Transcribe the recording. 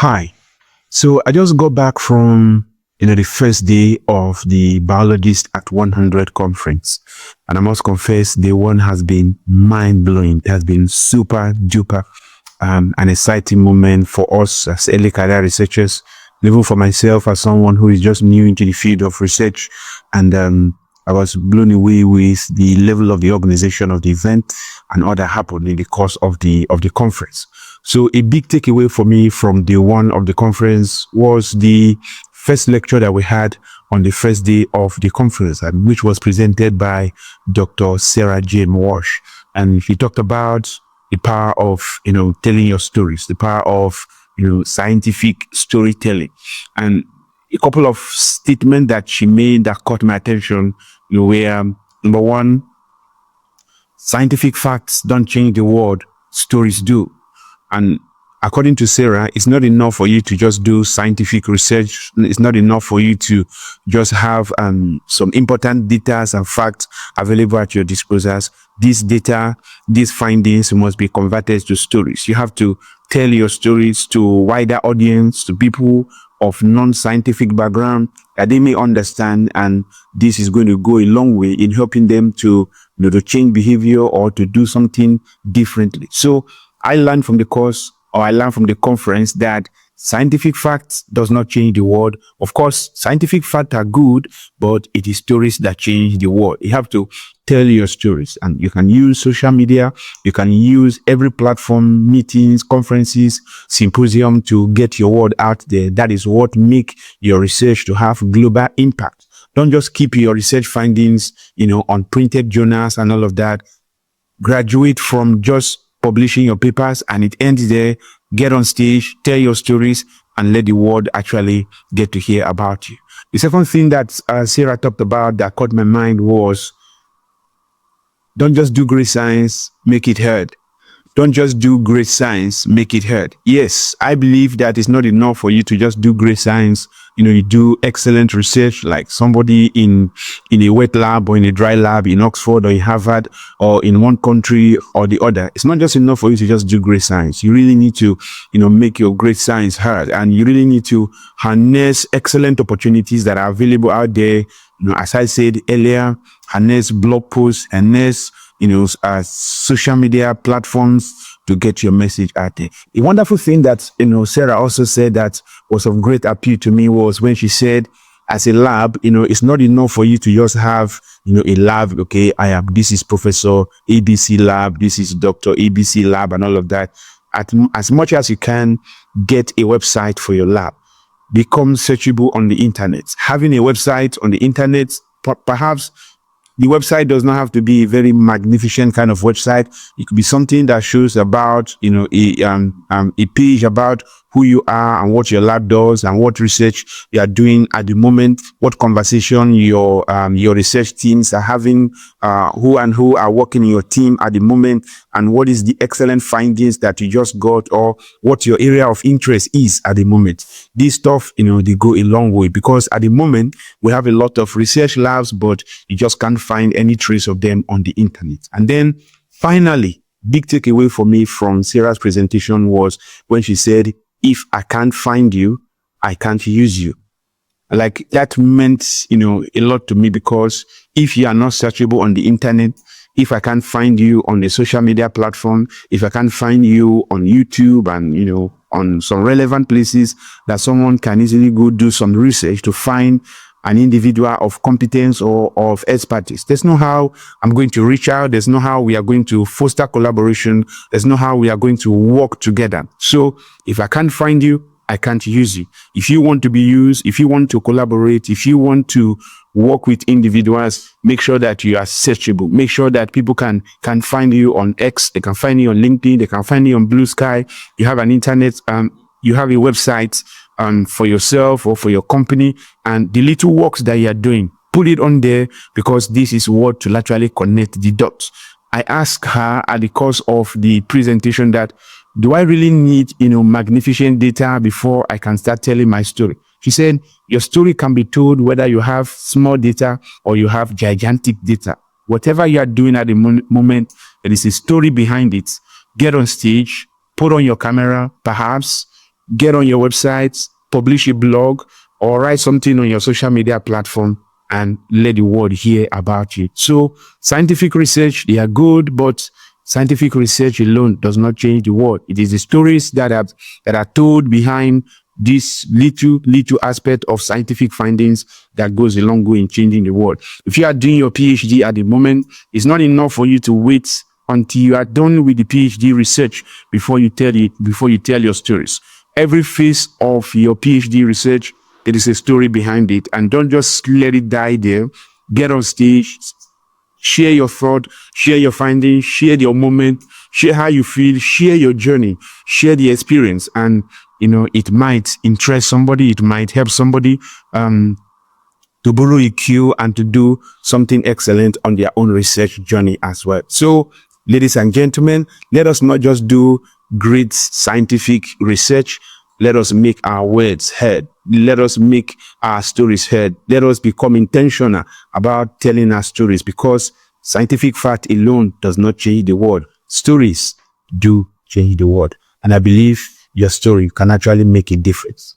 Hi. So I just got back from, the first day of the Biologists at 100 conference. And I must confess, day one has been mind blowing. It has been super duper, an exciting moment for us as early career researchers, even for myself as someone who is just new into the field of research. And, I was blown away with the level of the organization of the event and all that happened in the course of the conference. So a big takeaway for me from day one of the conference was the first lecture that we had on the first day of the conference, and which was presented by Dr. Sarah Jane Walsh. And she talked about the power of, telling your stories, the power of, scientific storytelling. And a couple of statements that she made that caught my attention, were number one, scientific facts don't change the world, stories do. And according to Sarah, it's not enough for you to just do scientific research. It's not enough for you to just have some important data and facts available at your disposal. This data, these findings must be converted to stories. You have to tell your stories to a wider audience, to people of non-scientific background that they may understand, and this is going to go a long way in helping them to, to change behavior or to do something differently. So I learned from the course, or I learned from the conference, that scientific facts does not change the world. Of course, scientific facts are good, but it is stories that change the world. You have to tell your stories, and you can use social media. You can use every platform, meetings, conferences, symposium to get your word out there. That is what make your research to have global impact. Don't just keep your research findings, on printed journals and all of that. Graduate from just publishing your papers and it ends there. Get on stage, tell your stories, and let the world actually get to hear about you. The second thing that Sarah talked about that caught my mind was, don't just do great science, make it heard. Don't just do great science, make it heard. Yes, I believe that it's not enough for you to just do great science. You do excellent research, like somebody in a wet lab or in a dry lab in Oxford or in Harvard or in one country or the other. It's not just enough for you to just do great science. You really need to, make your great science heard, and you really need to harness excellent opportunities that are available out there. As I said earlier, harness blog posts, harness social media platforms to get your message out there. A wonderful thing that, Sarah also said that was of great appeal to me was when she said, as a lab, it's not enough for you to just have, a lab. Okay, this is Professor ABC lab, this is Dr. ABC lab and all of that. As much as you can, get a website for your lab. Become searchable on the internet. Having a website on the internet, perhaps the website does not have to be a very magnificent kind of website. It could be something that shows about, a page about who you are and what your lab does and what research you are doing at the moment, what conversation your research teams are having, who are working in your team at the moment, and what is the excellent findings that you just got, or what your area of interest is at the moment. This stuff, they go a long way, because at the moment we have a lot of research labs, but you just can't find any trace of them on the internet. And then finally, big takeaway for me from Sarah's presentation was when she said, if I can't find you, I can't use you. Like, that meant, a lot to me, because if you are not searchable on the internet, if I can't find you on the social media platform, if I can't find you on YouTube and, on some relevant places that someone can easily go do some research to find an individual of competence or of expertise, there's no how I'm going to reach out. There's no how we are going to foster collaboration. There's no how we are going to work together. So if I can't find you, I can't use you. If you want to be used, if you want to collaborate, if you want to work with individuals, make sure that you are searchable. Make sure that people can find you on X, they can find you on LinkedIn, they can find you on Blue Sky. You have an internet, you have a website for yourself or for your company, and the little works that you are doing, put it on there, because this is what to actually connect the dots. I asked her at the course of the presentation that, do I really need, magnificent data before I can start telling my story? She said, your story can be told whether you have small data or you have gigantic data. Whatever you are doing at the moment, there is a story behind it. Get on stage, put on your camera, perhaps get on your website, publish a blog, or write something on your social media platform and let the world hear about you. So scientific research, they are good, but scientific research alone does not change the world. It is the stories that are told behind this little aspect of scientific findings that goes a long way in changing the world. If you are doing your PhD at the moment, it's not enough for you to wait until you are done with the PhD research before you tell your stories. Every phase of your PhD research, there is a story behind it, and don't just let it die there. Get on stage, share your thought, share your findings, share your moment, share how you feel, share your journey, share the experience, and it might interest somebody, it might help somebody to borrow a cue and to do something excellent on their own research journey as well. So, ladies and gentlemen, let us not just do great scientific research. Let us make our words heard. Let us make our stories heard. Let us become intentional about telling our stories, because scientific fact alone does not change the world. Stories do change the world. And I believe your story can actually make a difference.